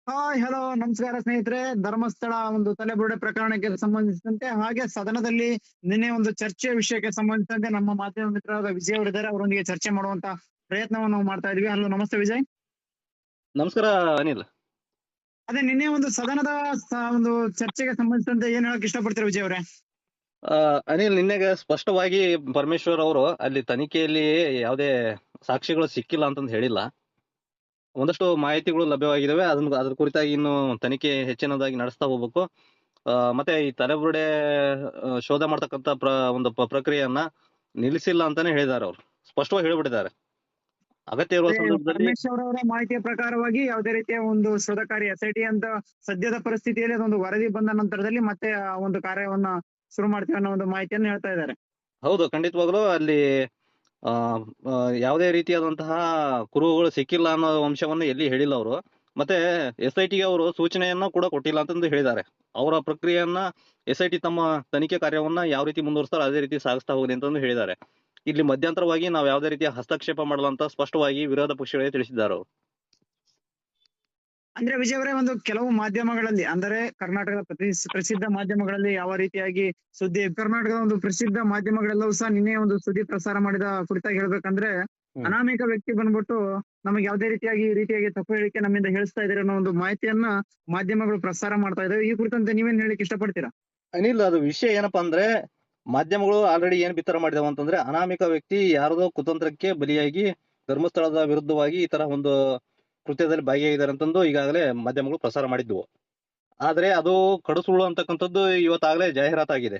Hi hello ನಮಸ್ಕಾರ ಸ್ನೇಹಿತರೆ. ಧರ್ಮಸ್ಥಳ ಒಂದು ತಲೆಬುರುಡೆ ಪ್ರಕರಣಕ್ಕೆ ಸಂಬಂಧಿಸಿದಂತೆ ಹಾಗೆ ಸದನದಲ್ಲಿ ನಿನ್ನೆ ಒಂದು ಚರ್ಚೆಯ ವಿಷಯಕ್ಕೆ ಸಂಬಂಧಿಸಿದಂತೆ ನಮ್ಮ ಮಾಧ್ಯಮ ಮಿತ್ರರಾದ ವಿಜಯ್ ಅವರಿದ್ದಾರೆ. ಅವರೊಂದಿಗೆ ಚರ್ಚೆ ಮಾಡುವಂತ ಪ್ರಯತ್ನವನ್ನು ನಾವು ಮಾಡ್ತಾ ಇದೀವಿ. ಹಲೋ, ನಮಸ್ತೆ ವಿಜಯ್. ನಮಸ್ಕಾರ ಅನಿಲ್. ಅದೇ ನಿನ್ನೆ ಒಂದು ಸದನದ ಒಂದು ಚರ್ಚೆಗೆ ಸಂಬಂಧಿಸಿದಂತೆ ಏನ್ ಹೇಳಕ್ ಇಷ್ಟಪಡ್ತೀರಾ ವಿಜಯ್ ಅವರೇ? ಅನಿಲ್, ನಿನ್ನೆಗೆ ಸ್ಪಷ್ಟವಾಗಿ ಪರಮೇಶ್ವರ್ ಅವರು ಅಲ್ಲಿ ತನಿಖೆಯಲ್ಲಿ ಯಾವುದೇ ಸಾಕ್ಷಿಗಳು ಸಿಕ್ಕಿಲ್ಲ ಅಂತಂದು ಹೇಳಿಲ್ಲ. ಒಂದಷ್ಟು ಮಾಹಿತಿಗಳು ಲಭ್ಯವಾಗಿದ್ದಾವೆ. ಅದ್ರ ಕುರಿತಾಗಿ ಇನ್ನು ತನಿಖೆ ಹೆಚ್ಚಿನದಾಗಿ ನಡೆಸ್ತಾ ಹೋಗ್ಬೇಕು. ಮತ್ತೆ ಈ ತಲೆಬುರುಡೆ ಶೋಧ ಮಾಡ್ತಕ್ಕಂತ ಒಂದು ಪ್ರಕ್ರಿಯೆಯನ್ನ ನಿಲ್ಲಿಸಿಲ್ಲ ಅಂತಾನೆ ಹೇಳಿದ್ದಾರೆ. ಅವರು ಸ್ಪಷ್ಟವಾಗಿ ಹೇಳ್ಬಿಟ್ಟಿದ್ದಾರೆ. ಅಗತ್ಯ ಇರುವ ಸಂದರ್ಭದಲ್ಲಿ ಪರಮೇಶ್ವರ್ ಅವರ ಮಾಹಿತಿಯ ಪ್ರಕಾರವಾಗಿ ಯಾವುದೇ ರೀತಿಯ ಒಂದು ಶೋಧ ಕಾರ್ಯ SIT ಅಂತ ಸದ್ಯದ ಪರಿಸ್ಥಿತಿಯಲ್ಲಿ ಅದೊಂದು ವರದಿ ಬಂದ ನಂತರದಲ್ಲಿ ಮತ್ತೆ ಆ ಒಂದು ಕಾರ್ಯವನ್ನ ಶುರು ಮಾಡ್ತೀವಿ ಅನ್ನೋ ಒಂದು ಮಾಹಿತಿಯನ್ನು ಹೇಳ್ತಾ ಇದ್ದಾರೆ. ಹೌದು, ಖಂಡಿತವಾಗ್ಲೂ ಅಲ್ಲಿ ಯಾವುದೇ ರೀತಿಯಾದಂತಹ ಕುರುಹುಗಳು ಸಿಕ್ಕಿಲ್ಲ ಅನ್ನೋ ಅಂಶವನ್ನು ಎಲ್ಲಿ ಹೇಳಿಲ್ಲ ಅವರು. ಮತ್ತೆ SIT ಗೆ ಅವರು ಸೂಚನೆಯನ್ನ ಕೂಡ ಕೊಟ್ಟಿಲ್ಲ ಅಂತಂದು ಹೇಳಿದ್ದಾರೆ. ಅವರ ಪ್ರಕ್ರಿಯೆಯನ್ನ SIT ತಮ್ಮ ತನಿಖೆ ಕಾರ್ಯವನ್ನ ಯಾವ ರೀತಿ ಮುಂದುವರಿಸ್ತಾರೋ ಅದೇ ರೀತಿ ಸಾಗಿಸ್ತಾ ಹೋಗಲಿ ಅಂತಂದು ಹೇಳಿದ್ದಾರೆ. ಇಲ್ಲಿ ಮಧ್ಯಂತರವಾಗಿ ನಾವು ಯಾವುದೇ ರೀತಿಯ ಹಸ್ತಕ್ಷೇಪ ಮಾಡಲ್ಲ ಅಂತ ಸ್ಪಷ್ಟವಾಗಿ ವಿರೋಧ ಪಕ್ಷಗಳಿಗೆ ತಿಳಿಸಿದ್ದಾರೆ ಅವರು. ಅಂದ್ರೆ ವಿಜಯ್ ಅವರೇ, ಒಂದು ಕೆಲವು ಮಾಧ್ಯಮಗಳಲ್ಲಿ ಅಂದರೆ ಕರ್ನಾಟಕದ ಪ್ರಸಿದ್ಧ ಮಾಧ್ಯಮಗಳಲ್ಲಿ ಯಾವ ರೀತಿಯಾಗಿ ಸುದ್ದಿ, ಕರ್ನಾಟಕದ ಒಂದು ಪ್ರಸಿದ್ಧ ಮಾಧ್ಯಮಗಳೆಲ್ಲವೂ ಸಹ ನಿನ್ನೆ ಒಂದು ಸುದ್ದಿ ಪ್ರಸಾರ ಮಾಡಿದ ಕುರಿತಾಗಿ ಹೇಳ್ಬೇಕಂದ್ರೆ, ಅನಾಮಿಕ ವ್ಯಕ್ತಿ ಬಂದ್ಬಿಟ್ಟು ನಮಗೆ ಯಾವುದೇ ರೀತಿಯಾಗಿ ಈ ರೀತಿಯಾಗಿ ತಪ್ಪು ಹೇಳಿಕೆ ನಮ್ಮಿಂದ ಹೇಳಿಸ್ತಾ ಇದ್ದಾರೆ ಅನ್ನೋ ಒಂದು ಮಾಹಿತಿಯನ್ನ ಮಾಧ್ಯಮಗಳು ಪ್ರಸಾರ ಮಾಡ್ತಾ ಇದಾವೆ. ಈ ಕುರಿತಂತೆ ನೀವೇನ್ ಹೇಳಿಕ್ಕೆ ಇಷ್ಟಪಡ್ತೀರಾ? ಅನಿಲ್, ಅದು ವಿಷಯ ಏನಪ್ಪಾ ಅಂದ್ರೆ, ಮಾಧ್ಯಮಗಳು ಆಲ್ರೆಡಿ ಏನ್ ಬಿತ್ತರ ಮಾಡಿದಾವ ಅಂತಂದ್ರೆ, ಅನಾಮಿಕ ವ್ಯಕ್ತಿ ಯಾರದೋ ಕುತಂತ್ರಕ್ಕೆ ಬಲಿಯಾಗಿ ಧರ್ಮಸ್ಥಳದ ವಿರುದ್ಧವಾಗಿ ಈ ತರ ಒಂದು ಕೃತ್ಯದಲ್ಲಿ ಭಾಗಿಯಾಗಿದ್ದಾರೆ ಅಂತಂದು ಈಗಾಗಲೇ ಮಾಧ್ಯಮಗಳು ಪ್ರಸಾರ ಮಾಡಿದ್ವು. ಆದ್ರೆ ಅದು ಕಡು ಸುಳ್ಳು ಅಂತಕ್ಕಂಥದ್ದು ಇವತ್ತಾಗಲೇ ಜಾಹೀರಾತಾಗಿದೆ.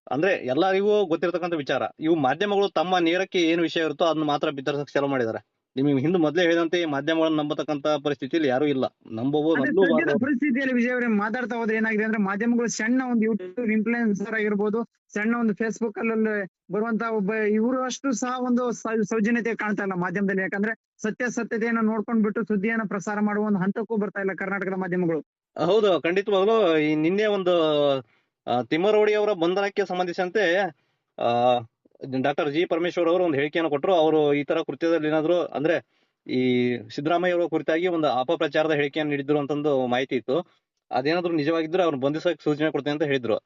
ಅಂದ್ರೆ ಎಲ್ಲರಿಗೂ ಗೊತ್ತಿರತಕ್ಕಂಥ ವಿಚಾರ. ಇವು ಮಾಧ್ಯಮಗಳು ತಮ್ಮ ನೇರಕ್ಕೆ ಏನು ವಿಷಯ ಇರುತ್ತೋ ಅದನ್ನ ಮಾತ್ರ ಬಿತ್ತರಿಸಕ್ಕೆ ಚಾಲೂ ಮಾಡಿದ್ದಾರೆ. ನಿಮಗೆ ಹಿಂದೆ ಮೊದಲೇ ಹೇಳಿದಂತೆ ಈ ಮಾಧ್ಯಮಗಳನ್ನ ನಂಬತಕ್ಕಂತ ಪರಿಸ್ಥಿತಿಯಲ್ಲಿ ಯಾರು ಇಲ್ಲ. ಸದ್ಯದ ಪರಿಸ್ಥಿತಿಯಲ್ಲಿ ವಿಜಯ್ ಅವರೇ ಮಾತಾಡ್ತಾ ಹೋದ್ರೆ ಏನಾಗಿದೆ ಅಂದ್ರೆ, ಮಾಧ್ಯಮಗಳು ಸಣ್ಣ ಒಂದು ಯೂಟ್ಯೂಬ್ ಇನ್ಫ್ಲೂಯೆನ್ಸರ್ ಆಗಿರ್ಬೋದು, ಸಣ್ಣ ಒಂದು ಫೇಸ್ಬುಕ್ ಅಲ್ಲಿ ಬರುವಂತ ಒಬ್ಬ ಇವರು ಅಷ್ಟು ಸಹ ಒಂದು ಸೌಜನ್ಯತೆ ಕಾಣ್ತಾ ಇಲ್ಲ ಮಾಧ್ಯಮದಲ್ಲಿ. ಯಾಕಂದ್ರೆ ಸತ್ಯತೆಯನ್ನು ನೋಡ್ಕೊಂಡ್ಬಿಟ್ಟು ಸುದ್ದಿಯನ್ನ ಪ್ರಸಾರ ಮಾಡುವ ಒಂದು ಹಂತಕ್ಕೂ ಬರ್ತಾ ಇಲ್ಲ ಕರ್ನಾಟಕದ ಮಾಧ್ಯಮಗಳು. ಹೌದು, ಖಂಡಿತವಾಗ್ಲೂ. ಈ ನಿನ್ನೆ ಒಂದು ತಿಮ್ಮರೋಡಿ ಅವರ ಬಂಧನಕ್ಕೆ ಸಂಬಂಧಿಸಿದಂತೆ ಡಾಕ್ಟರ್ ಜಿ ಪರಮೇಶ್ವರ್ ಅವರು ಒಂದು ಹೇಳಿಕೆಯನ್ನು ಕೊಟ್ಟರು. ಅವರು ಈ ತರ ಕೃತ್ಯದಲ್ಲಿ ಏನಾದ್ರು ಅಂದ್ರೆ ಈ ಸಿದ್ದರಾಮಯ್ಯ ಅವರ ಕುರಿತಾಗಿ ಒಂದು ಅಪಪ್ರಚಾರದ ಹೇಳಿಕೆಯನ್ನು ನೀಡಿದ್ರು ಅಂತಂದು ಮಾಹಿತಿ ಇತ್ತು. ಅದೇನಾದ್ರು ನಿಜವಾಗಿದ್ರೆ ಅವ್ರು ಬಂಧಿಸಕ್ಕೆ ಸೂಚನೆ ಕೊಡ್ತೇನೆ ಅಂತ ಹೇಳಿದ್ರು.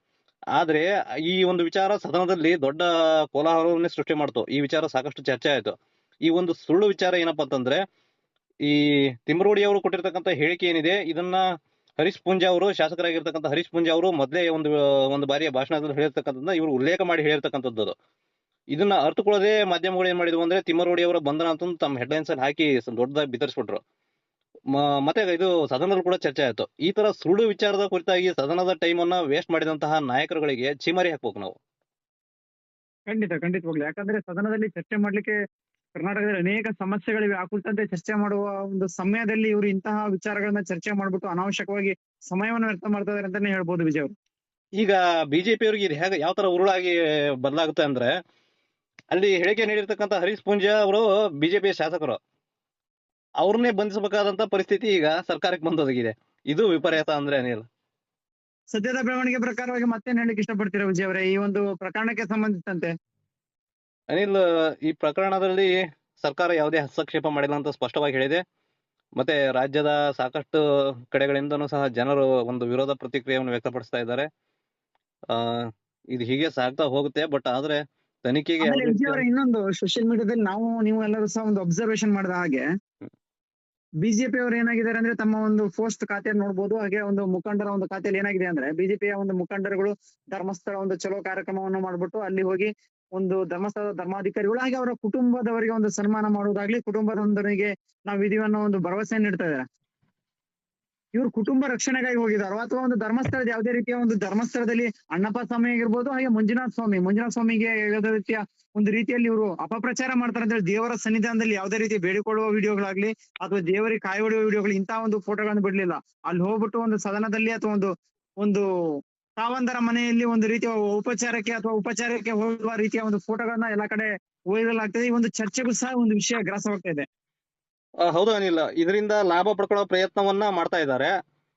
ಆದ್ರೆ ಈ ಒಂದು ವಿಚಾರ ಸದನದಲ್ಲಿ ದೊಡ್ಡ ಕೋಲಾಹಲವನ್ನೇ ಸೃಷ್ಟಿ ಮಾಡ್ತು. ಈ ವಿಚಾರ ಸಾಕಷ್ಟು ಚರ್ಚೆ ಆಯ್ತು. ಈ ಒಂದು ಸುಳ್ಳು ವಿಚಾರ ಏನಪ್ಪಾ ಅಂತಂದ್ರೆ, ಈ ತಿಮ್ಮರೋಡಿ ಅವರು ಕೊಟ್ಟಿರ್ತಕ್ಕಂಥ ಹೇಳಿಕೆ ಏನಿದೆ, ಇದನ್ನ ಹರೀಶ್ ಪೂಂಜಾ ಅವರು, ಶಾಸಕರಾಗಿರ್ತಕ್ಕಂಥ ಹರೀಶ್ ಪೂಂಜಾ ಅವರು ಮೊದಲೇ ಒಂದು ಬಾರಿಯ ಭಾಷಣದಲ್ಲಿ ಹೇಳಿರ್ತಕ್ಕಂಥದ್ದನ್ನ ಇವರು ಉಲ್ಲೇಖ ಮಾಡಿ ಹೇಳಿರ್ತಕ್ಕಂಥದ್ದು. ಇದನ್ನ ಅರ್ಥಕೊಳ್ಳದೆ ಮಾಧ್ಯಮಗಳು ಏನ್ ಮಾಡಿದ್ವು ಅಂದ್ರೆ, ತಿಮ್ಮರೋಡಿ ಅವರ ಬಂಧನ ಅಂತಂದು ತಮ್ಮ ಹೆಡ್ಲೈನ್ಸ್ ಅಲ್ಲಿ ಹಾಕಿ ದೊಡ್ಡದಾಗಿ ಬಿತ್ತರಿಸ್ಬಿಟ್ರು. ಮತ್ತೆ ಇದು ಸದನದಲ್ಲಿ ಕೂಡ ಚರ್ಚೆ ಆಯ್ತು. ಈ ತರ ಸುಳ್ಳು ವಿಚಾರದ ಕುರಿತಾಗಿ ಸದನದ ಟೈಮ್ ಅನ್ನ ವೇಸ್ಟ್ ಮಾಡಿದಂತಹ ನಾಯಕರುಗಳಿಗೆ ಛೀಮಾರಿ ಹಾಕ್ಬೇಕು ನಾವು. ಖಂಡಿತವಾಗ್ಲು. ಯಾಕಂದ್ರೆ ಸದನದಲ್ಲಿ ಚರ್ಚೆ ಮಾಡ್ಲಿಕ್ಕೆ ಕರ್ನಾಟಕದಲ್ಲಿ ಅನೇಕ ಸಮಸ್ಯೆಗಳಿವೆ. ಆ ಕುರಿತಂತೆ ಚರ್ಚೆ ಮಾಡುವ ಒಂದು ಸಮಯದಲ್ಲಿ ಇವರು ಇಂತಹ ವಿಚಾರಗಳನ್ನ ಚರ್ಚೆ ಮಾಡ್ಬಿಟ್ಟು ಅನಾವಶ್ಯಕವಾಗಿ ಸಮಯವನ್ನು ವ್ಯರ್ಥ ಮಾಡ್ತಾ ಇದಾರೆ ಅಂತಾನೆ ಹೇಳ್ಬೋದು ವಿಜಯ್ ಅವರು. ಈಗ ಬಿಜೆಪಿ ಅವರಿಗೆ ಇದು ಹೇಗೆ ಯಾವ ತರ ಉರುಳಾಗಿ ಬದಲಾಗುತ್ತೆ ಅಂದ್ರೆ, ಅಲ್ಲಿ ಹೇಳಿಕೆ ನೀಡಿರ್ತಕ್ಕಂಥ ಹರೀಶ್ ಪೂಂಜಾ ಅವರು ಬಿಜೆಪಿಯ ಶಾಸಕರು, ಅವ್ರನ್ನೇ ಬಂಧಿಸಬೇಕಾದಂತ ಪರಿಸ್ಥಿತಿ ಈಗ ಸರ್ಕಾರಕ್ಕೆ ಬಂದೊದಗಿದೆ. ಇದು ವಿಪರ್ಯಾಸ ಅಂದ್ರೆ ಅನಿಲ್. ಸದ್ಯದ ಬೆಳವಣಿಗೆ ಪ್ರಕಾರವಾಗಿ ಮತ್ತೇನ್ ಹೇಳಿಕ್ಕೆ ಇಷ್ಟಪಡ್ತೀರಾ ವಿಜಯ್ ಅವರೇ ಈ ಒಂದು ಪ್ರಕರಣಕ್ಕೆ ಸಂಬಂಧಿಸಿದಂತೆ? ಅನಿಲ್, ಈ ಪ್ರಕರಣದಲ್ಲಿ ಸರ್ಕಾರ ಯಾವುದೇ ಹಸ್ತಕ್ಷೇಪ ಮಾಡಿಲ್ಲ ಅಂತ ಸ್ಪಷ್ಟವಾಗಿ ಹೇಳಿದೆ. ಮತ್ತೆ ರಾಜ್ಯದ ಸಾಕಷ್ಟು ಕಡೆಗಳಿಂದನೂ ಸಹ ಜನರು ಒಂದು ವಿರೋಧ ಪ್ರತಿಕ್ರಿಯೆಯನ್ನು ವ್ಯಕ್ತಪಡಿಸ್ತಾ ಇದ್ದಾರೆ. ಇದು ಹೀಗೆ ಸಾಗ್ತಾ ಹೋಗುತ್ತೆ. ಬಟ್ ಆದ್ರೆ ತನಿಖೆಗೆ ಇನ್ನೊಂದು ಸೋಷಿಯಲ್ ಮೀಡಿಯಾದಲ್ಲಿ ನೀವು ಎಲ್ಲರೂ ಸಹ ಒಂದು ಅಬ್ಸರ್ವೇಷನ್ ಮಾಡಿದ ಹಾಗೆ, ಬಿಜೆಪಿ ಅವರು ಏನಾಗಿದ್ದಾರೆ ಅಂದ್ರೆ ತಮ್ಮ ಒಂದು ಪೋಸ್ಟ್ ಖಾತೆಯಲ್ಲಿ ನೋಡ್ಬೋದು. ಹಾಗೆ ಒಂದು ಮುಖಂಡರ ಒಂದು ಖಾತೆಯಲ್ಲಿ ಏನಾಗಿದೆ ಅಂದ್ರೆ, ಬಿಜೆಪಿಯ ಒಂದು ಮುಖಂಡರುಗಳು ಧರ್ಮಸ್ಥಳ ಒಂದು ಚಲೋ ಕಾರ್ಯಕ್ರಮವನ್ನು ಮಾಡ್ಬಿಟ್ಟು ಅಲ್ಲಿ ಹೋಗಿ ಒಂದು ಧರ್ಮಸ್ಥಳದ ಧರ್ಮಾಧಿಕಾರಿಗಳು ಹಾಗೆ ಅವರ ಕುಟುಂಬದವರಿಗೆ ಒಂದು ಸನ್ಮಾನ ಮಾಡುವುದಾಗ್ಲಿ, ಕುಟುಂಬದೊಂದರಿಗೆ ನಾವು ಇದೀವನ್ನೋ ಒಂದು ಭರವಸೆ ನೀಡ್ತಾ ಇದ್ದಾರೆ. ಇವ್ರು ಕುಟುಂಬ ರಕ್ಷಣೆಗಾಗಿ ಹೋಗಿದಾರೋ ಅಥವಾ ಒಂದು ಧರ್ಮಸ್ಥಳದ ಯಾವುದೇ ರೀತಿಯ ಒಂದು ಧರ್ಮಸ್ಥಳದಲ್ಲಿ ಅಣ್ಣಪ್ಪ ಸ್ವಾಮಿ ಆಗಿರ್ಬೋದು, ಹಾಗೆ ಮಂಜುನಾಥ ಸ್ವಾಮಿಗೆ ಯಾವುದೇ ರೀತಿಯ ಒಂದು ರೀತಿಯಲ್ಲಿ ಇವರು ಅಪಪ್ರಚಾರ ಮಾಡ್ತಾರೆ ಅಂದ್ರೆ, ದೇವರ ಸನ್ನಿಧಾನದಲ್ಲಿ ಯಾವುದೇ ರೀತಿ ಬೇಡಿಕೊಳ್ಳುವ ವಿಡಿಯೋಗಳಾಗ್ಲಿ ಅಥವಾ ದೇವರಿಗೆ ಕಾಯಿ ಹೊಡೆಯುವ ವಿಡಿಯೋಗಳು ಇಂತಹ ಒಂದು ಫೋಟೋಗಳನ್ನು ಬಿಡ್ಲಿಲ್ಲ. ಅಲ್ಲಿ ಹೋಗ್ಬಿಟ್ಟು ಒಂದು ಸದನದಲ್ಲಿ ಅಥವಾ ಒಂದು ತಾವಂದರ ಮನೆಯಲ್ಲಿ ಒಂದು ರೀತಿಯ ಉಪಚಾರಕ್ಕೆ ಹೋಗುವ ರೀತಿಯ ಒಂದು ಫೋಟೋಗಳನ್ನ ಎಲ್ಲಾ ಕಡೆ ವೈರಲ್ ಆಗ್ತದೆ. ಈ ಒಂದು ಚರ್ಚೆಗೂ ಸಹ ಒಂದು ವಿಷಯ ಗ್ರಾಸವಾಗ್ತಾ ಇದೆ. ಹೌದು ಅನಿಲ್, ಇದರಿಂದ ಲಾಭ ಪಡ್ಕೊಳ್ಳೋ ಪ್ರಯತ್ನವನ್ನ ಮಾಡ್ತಾ ಇದ್ದಾರೆ.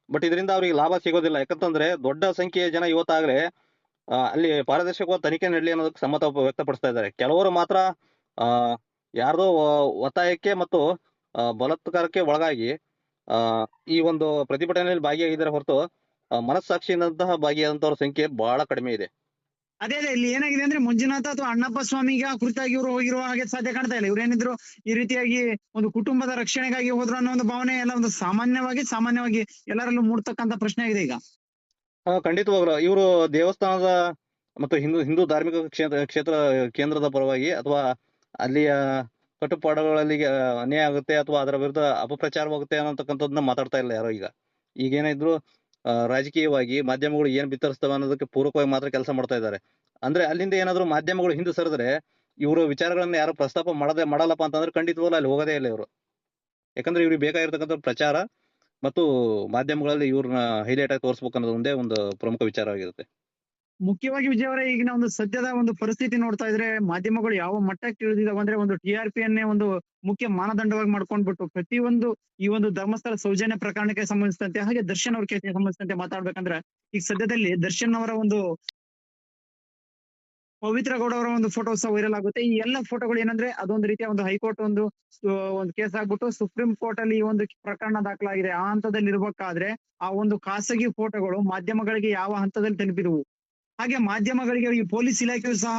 ಬಟ್ ಇದರಿಂದ ಅವ್ರಿಗೆ ಲಾಭ ಸಿಗೋದಿಲ್ಲ. ಯಾಕಂತಂದ್ರೆ ದೊಡ್ಡ ಸಂಖ್ಯೆಯ ಜನ ಇವತ್ತಾಗಲೇ ಅಲ್ಲಿ ಪಾರದರ್ಶಕವಾದ ತನಿಖೆ ನಡೆಯಲಿ ಅನ್ನೋದಕ್ಕೆ ಸಮ್ಮತ ವ್ಯಕ್ತಪಡಿಸ್ತಾ ಇದ್ದಾರೆ. ಕೆಲವರು ಮಾತ್ರ ಯಾರ್ದೋ ಒತ್ತಾಯಕ್ಕೆ ಮತ್ತು ಬಲಾತ್ಕಾರಕ್ಕೆ ಒಳಗಾಗಿ ಆ ಈ ಒಂದು ಪ್ರತಿಭಟನೆಯಲ್ಲಿ ಭಾಗಿಯಾಗಿದ್ದಾರೆ ಹೊರತು ಮನಸ್ಸಾಕ್ಷಿಯಿಂದ ಭಾಗಿಯಾದಂತವ್ರ ಸಂಖ್ಯೆ ಬಹಳ ಕಡಿಮೆ ಇದೆ. ಅದೇ ಇಲ್ಲಿ ಏನಾಗಿದೆ ಅಂದ್ರೆ ಮಂಜುನಾಥ ಅಥವಾ ಅಣ್ಣಪ್ಪ ಸ್ವಾಮಿಗೆ ಕುರಿತಾಗಿ ಇವರು ಹೋಗಿರುವ ಹಾಗೆ ಸಾಧ್ಯ ಕಾಣ್ತಾ ಇಲ್ಲ. ಇವ್ರೇನಿದ್ರು ಈ ರೀತಿಯಾಗಿ ಒಂದು ಕುಟುಂಬದ ರಕ್ಷಣೆಗಾಗಿ ಹೋದ್ರು ಅನ್ನೋ ಒಂದು ಭಾವನೆ ಎಲ್ಲ ಒಂದು ಸಾಮಾನ್ಯವಾಗಿ ಎಲ್ಲರಲ್ಲೂ ಮೂಡ್ತಕ್ಕಂತ ಪ್ರಶ್ನೆ ಆಗಿದೆ ಈಗ. ಖಂಡಿತವಾಗ್ಲು ಇವರು ದೇವಸ್ಥಾನದ ಮತ್ತು ಹಿಂದೂ ಧಾರ್ಮಿಕ ಕ್ಷೇತ್ರ ಕೇಂದ್ರದ ಪರವಾಗಿ ಅಥವಾ ಅಲ್ಲಿಯ ಕಟ್ಟುಪಾಡುಗಳಲ್ಲಿ ಅನ್ಯಾಯ ಆಗುತ್ತೆ ಅಥವಾ ಅದರ ವಿರುದ್ಧ ಅಪಪ್ರಚಾರವಾಗುತ್ತೆ ಅನ್ನತಕ್ಕಂಥದ್ದನ್ನ ಮಾತಾಡ್ತಾ ಇಲ್ಲ ಯಾರೋ ಈಗ. ಈಗೇನಿದ್ರು ರಾಜಕೀಯವಾಗಿ ಮಾಧ್ಯಮಗಳು ಏನ್ ಬಿತ್ತರಿಸ್ತವೆ ಅನ್ನೋದಕ್ಕೆ ಪೂರಕವಾಗಿ ಮಾತ್ರ ಕೆಲಸ ಮಾಡ್ತಾ ಇದ್ದಾರೆ. ಅಂದ್ರೆ ಅಲ್ಲಿಂದ ಏನಾದ್ರು ಮಾಧ್ಯಮಗಳು ಹಿಂದೆ ಸರಿದ್ರೆ ಇವರು ವಿಚಾರಗಳನ್ನ ಯಾರು ಪ್ರಸ್ತಾಪ ಮಾಡಲ್ಲಪ್ಪ ಅಂತಂದ್ರೆ ಖಂಡಿತವಾಗ್ಲೂ ಅಲ್ಲಿ ಹೋಗೋದೇ ಇಲ್ಲ ಇವರು. ಯಾಕಂದ್ರೆ ಇವ್ರಿಗೆ ಬೇಕಾಗಿರ್ತಕ್ಕಂಥ ಪ್ರಚಾರ ಮತ್ತು ಮಾಧ್ಯಮಗಳಲ್ಲಿ ಇವ್ರನ್ನ ಹೈಲೈಟ್ ಆಗಿ ತೋರಿಸ್ಬೇಕು ಅನ್ನೋದು ಒಂದೇ ಒಂದು ಪ್ರಮುಖ ವಿಚಾರವಾಗಿರುತ್ತೆ. ಮುಖ್ಯವಾಗಿ ವಿಜಯ್ ಅವರೇ, ಈಗಿನ ಒಂದು ಸದ್ಯದ ಒಂದು ಪರಿಸ್ಥಿತಿ ನೋಡ್ತಾ ಇದ್ರೆ ಮಾಧ್ಯಮಗಳು ಯಾವ ಮಟ್ಟಕ್ಕೆ ಇಳಿದಿದಾವೆ ಅಂದ್ರೆ ಒಂದು TRP ಅನ್ನೇ ಒಂದು ಮುಖ್ಯ ಮಾನದಂಡವಾಗಿ ಮಾಡ್ಕೊಂಡ್ಬಿಟ್ಟು ಪ್ರತಿಯೊಂದು ಈ ಒಂದು ಧರ್ಮಸ್ಥಳ ಸೌಜನ್ಯ ಪ್ರಕರಣಕ್ಕೆ ಸಂಬಂಧಿಸಿದಂತೆ ಹಾಗೆ ದರ್ಶನ್ ಅವ್ರ ಕೇಸಿಗೆ ಸಂಬಂಧಿಸಿದಂತೆ ಮಾತಾಡ್ಬೇಕಂದ್ರೆ ಈಗ ಸದ್ಯದಲ್ಲಿ ದರ್ಶನ್ ಅವರ ಒಂದು ಪವಿತ್ರ ಗೌಡ ಅವರ ಒಂದು ಫೋಟೋ ಸಹ ವೈರಲ್ ಆಗುತ್ತೆ. ಈ ಎಲ್ಲ ಫೋಟೋಗಳು ಏನಂದ್ರೆ ಅದೊಂದು ರೀತಿಯ ಒಂದು ಹೈಕೋರ್ಟ್ ಒಂದು ಕೇಸ್ ಆಗ್ಬಿಟ್ಟು ಸುಪ್ರೀಂ ಕೋರ್ಟ್ ಅಲ್ಲಿ ಈ ಒಂದು ಪ್ರಕರಣ ದಾಖಲಾಗಿದೆ. ಆ ಹಂತದಲ್ಲಿ ಇರ್ಬೇಕಾದ್ರೆ ಆ ಒಂದು ಖಾಸಗಿ ಫೋಟೋಗಳು ಮಾಧ್ಯಮಗಳಿಗೆ ಯಾವ ಹಂತದಲ್ಲಿ ತಲುಪಿದವು, ಹಾಗೆ ಮಾಧ್ಯಮಗಳಿಗೆ ಈ ಪೊಲೀಸ್ ಇಲಾಖೆಯು ಸಹ